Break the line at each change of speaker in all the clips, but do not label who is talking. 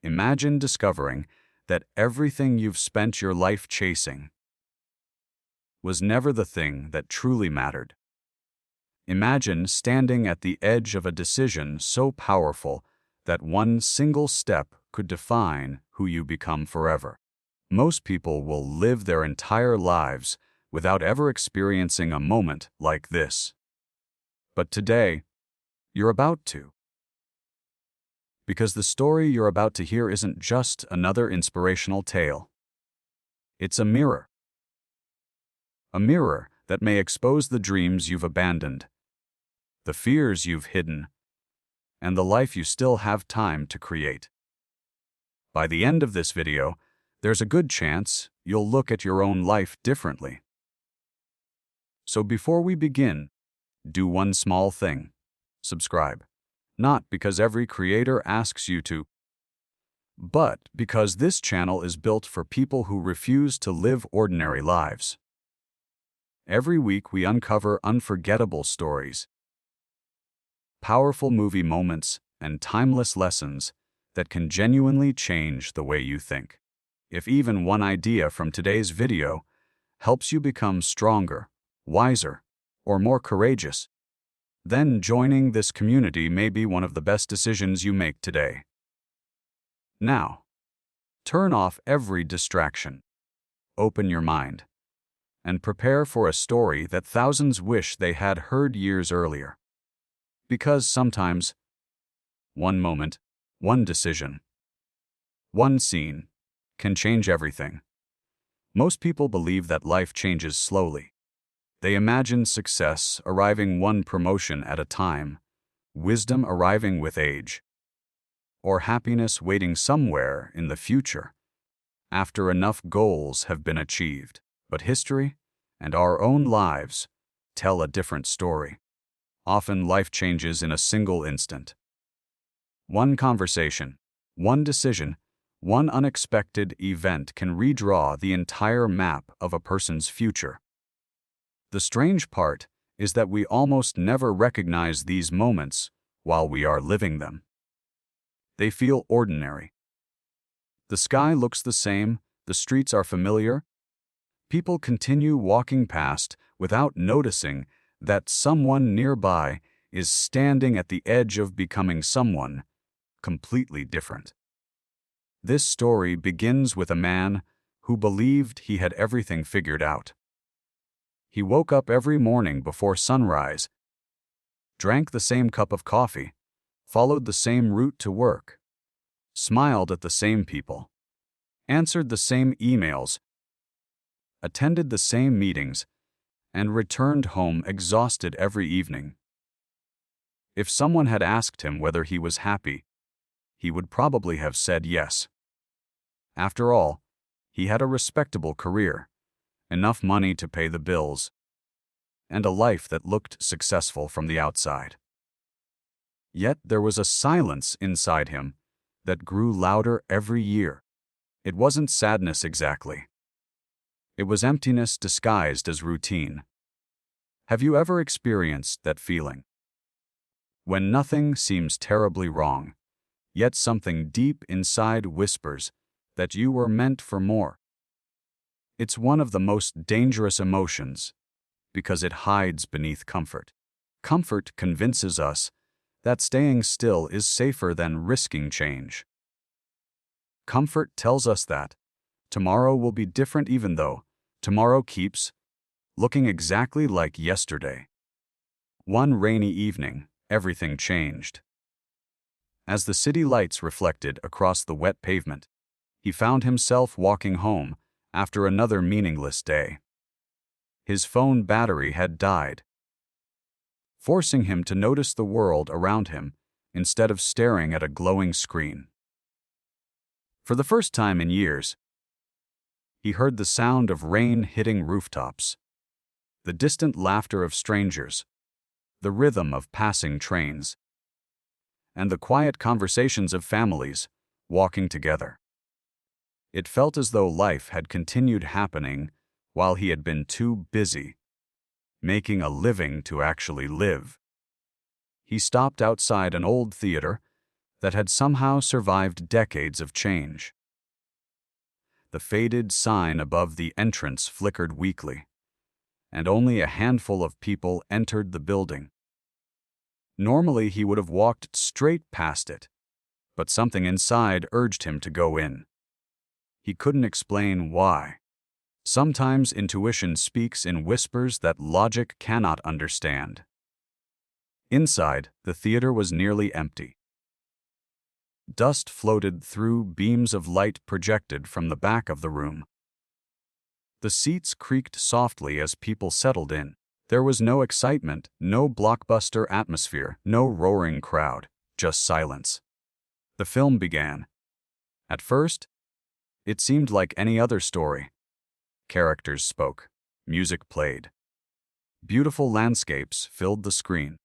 Imagine discovering that everything you've spent your life chasing was never the thing that truly mattered. Imagine standing at the edge of a decision so powerful that one single step could define who you become forever. Most people will live their entire lives without ever experiencing a moment like this. But today, you're about to. Because the story you're about to hear isn't just another inspirational tale. It's a mirror. A mirror that may expose the dreams you've abandoned, the fears you've hidden, and the life you still have time to create. By the end of this video, there's a good chance you'll look at your own life differently. So before we begin, do one small thing. Subscribe. Not because every creator asks you to, but because this channel is built for people who refuse to live ordinary lives. Every week we uncover unforgettable stories, powerful movie moments, and timeless lessons that can genuinely change the way you think. If even one idea from today's video helps you become stronger, wiser, or more courageous, then joining this community may be one of the best decisions you make today. Now, turn off every distraction, open your mind, and prepare for a story that thousands wish they had heard years earlier. Because sometimes, one moment, one decision, one scene can change everything. Most people believe that life changes slowly. They imagine success arriving one promotion at a time, wisdom arriving with age, or happiness waiting somewhere in the future, after enough goals have been achieved. But history and our own lives tell a different story. Often life changes in a single instant. One conversation, one decision, one unexpected event can redraw the entire map of a person's future. The strange part is that we almost never recognize these moments while we are living them. They feel ordinary. The sky looks the same, the streets are familiar. People continue walking past without noticing that someone nearby is standing at the edge of becoming someone completely different. This story begins with a man who believed he had everything figured out. He woke up every morning before sunrise, drank the same cup of coffee, followed the same route to work, smiled at the same people, answered the same emails, attended the same meetings, and returned home exhausted every evening. If someone had asked him whether he was happy, he would probably have said yes. After all, he had a respectable career, enough money to pay the bills, and a life that looked successful from the outside. Yet there was a silence inside him that grew louder every year. It wasn't sadness exactly. It was emptiness disguised as routine. Have you ever experienced that feeling? When nothing seems terribly wrong, yet something deep inside whispers that you were meant for more. It's one of the most dangerous emotions because it hides beneath comfort. Comfort convinces us that staying still is safer than risking change. Comfort tells us that tomorrow will be different even though tomorrow keeps looking exactly like yesterday. One rainy evening, everything changed. As the city lights reflected across the wet pavement, he found himself walking home after another meaningless day. His phone battery had died, forcing him to notice the world around him instead of staring at a glowing screen. For the first time in years, he heard the sound of rain hitting rooftops, the distant laughter of strangers, the rhythm of passing trains, and the quiet conversations of families walking together. It felt as though life had continued happening while he had been too busy making a living to actually live. He stopped outside an old theater, that had somehow survived decades of change. The faded sign above the entrance flickered weakly, and only a handful of people entered the building. Normally, he would have walked straight past it, but something inside urged him to go in. He couldn't explain why. Sometimes intuition speaks in whispers that logic cannot understand. Inside, the theater was nearly empty. Dust floated through beams of light projected from the back of the room. The seats creaked softly as people settled in. There was no excitement, no blockbuster atmosphere, no roaring crowd, just silence. The film began. At first, it seemed like any other story. Characters spoke. Music played. Beautiful landscapes filled the screen.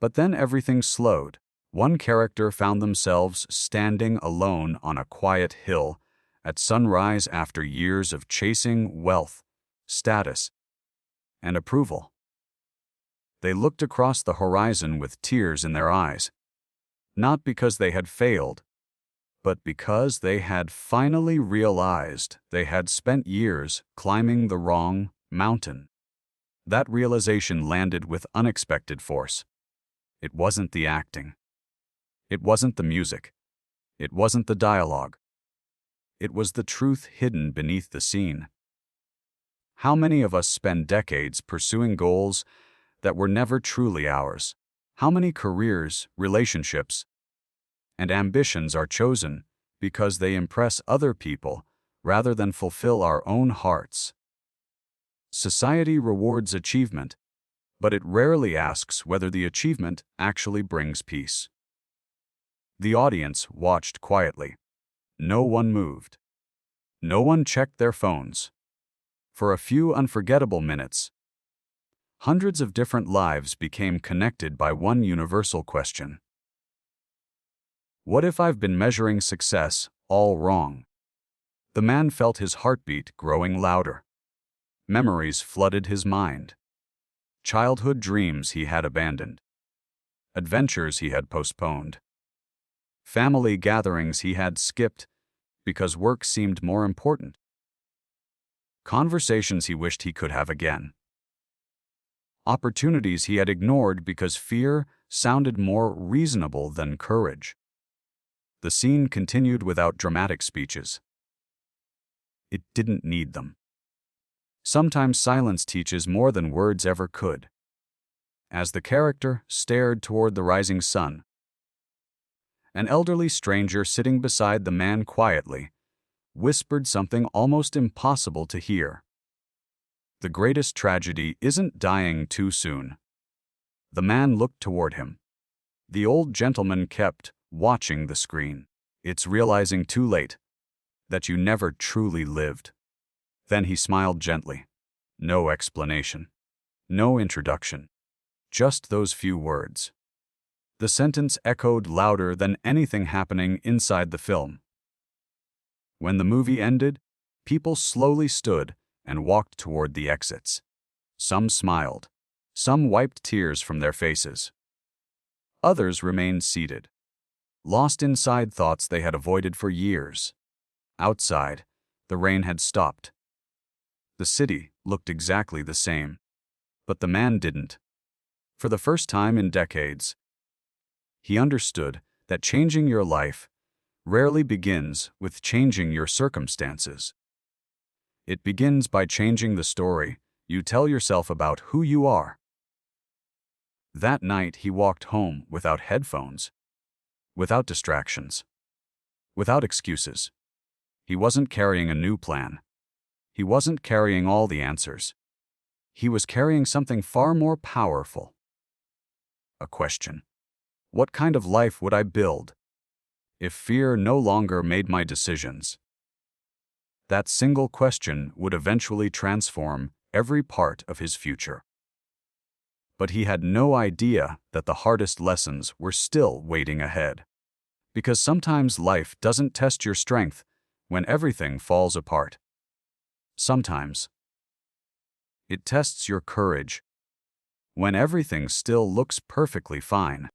But then everything slowed. One character found themselves standing alone on a quiet hill at sunrise after years of chasing wealth, status, and approval. They looked across the horizon with tears in their eyes, not because they had failed, but because they had finally realized they had spent years climbing the wrong mountain. That realization landed with unexpected force. It wasn't the acting. It wasn't the music. It wasn't the dialogue. It was the truth hidden beneath the scene. How many of us spend decades pursuing goals that were never truly ours? How many careers, relationships, and ambitions are chosen because they impress other people rather than fulfill our own hearts? Society rewards achievement, but it rarely asks whether the achievement actually brings peace. The audience watched quietly. No one moved. No one checked their phones. For a few unforgettable minutes, hundreds of different lives became connected by one universal question. What if I've been measuring success all wrong? The man felt his heartbeat growing louder. Memories flooded his mind. Childhood dreams he had abandoned. Adventures he had postponed. Family gatherings he had skipped because work seemed more important. Conversations he wished he could have again. Opportunities he had ignored because fear sounded more reasonable than courage. The scene continued without dramatic speeches. It didn't need them. Sometimes silence teaches more than words ever could. As the character stared toward the rising sun, an elderly stranger sitting beside the man quietly whispered something almost impossible to hear. The greatest tragedy isn't dying too soon. The man looked toward him. The old gentleman kept watching the screen. It's realizing too late that you never truly lived. Then he smiled gently. No explanation. No introduction. Just those few words. The sentence echoed louder than anything happening inside the film. When the movie ended, people slowly stood and walked toward the exits. Some smiled. Some wiped tears from their faces. Others remained seated, lost inside thoughts they had avoided for years. Outside, the rain had stopped. The city looked exactly the same, but the man didn't. For the first time in decades, he understood that changing your life rarely begins with changing your circumstances. It begins by changing the story you tell yourself about who you are. That night he walked home without headphones, without distractions, without excuses. He wasn't carrying a new plan. He wasn't carrying all the answers. He was carrying something far more powerful. A question. What kind of life would I build if fear no longer made my decisions? That single question would eventually transform every part of his future. But he had no idea that the hardest lessons were still waiting ahead. Because sometimes life doesn't test your strength when everything falls apart. Sometimes it tests your courage when everything still looks perfectly fine.